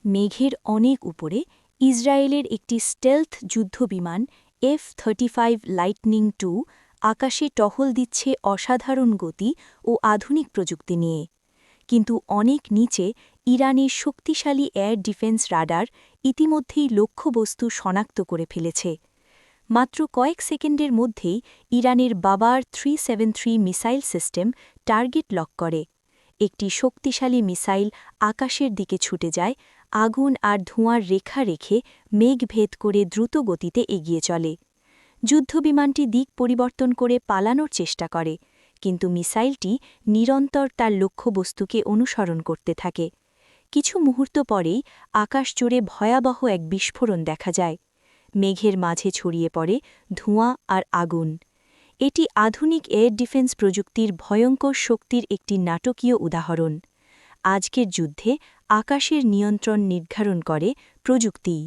মেঘের অনেক উপরে ইসরায়েলের একটি স্টেলথ যুদ্ধবিমান F-35 লাইটনিং II আকাশে টহল দিচ্ছে অসাধারণ গতি ও আধুনিক প্রযুক্তি নিয়ে। কিন্তু অনেক নিচে ইরানের শক্তিশালী এয়ার ডিফেন্স রাডার ইতিমধ্যেই লক্ষ্যবস্তু শনাক্ত করে ফেলেছে। মাত্র কয়েক সেকেন্ডের মধ্যেই ইরানের বাবার 373 মিসাইল সিস্টেম টার্গেট লক করে। একটি শক্তিশালী মিসাইল আকাশের দিকে ছুটে যায়, আগুন আর ধোঁয়ার রেখা রেখে মেঘ ভেদ করে দ্রুত গতিতে এগিয়ে চলে। যুদ্ধবিমানটি দিক পরিবর্তন করে পালানোর চেষ্টা করে, কিন্তু মিসাইলটি নিরন্তর তার লক্ষ্যবস্তুকে অনুসরণ করতে থাকে। কিছু মুহূর্ত পরেই আকাশ জুড়ে ভয়াবহ এক বিস্ফোরণ দেখা যায়। মেঘের মাঝে ছড়িয়ে পড়ে ধোঁয়া আর আগুন। এটি আধুনিক এয়ার ডিফেন্স প্রযুক্তির ভয়ঙ্কর শক্তির একটি নাটকীয় উদাহরণ। আজকের যুদ্ধে আকাশের নিয়ন্ত্রণ নির্ধারণ করে প্রযুক্তিই।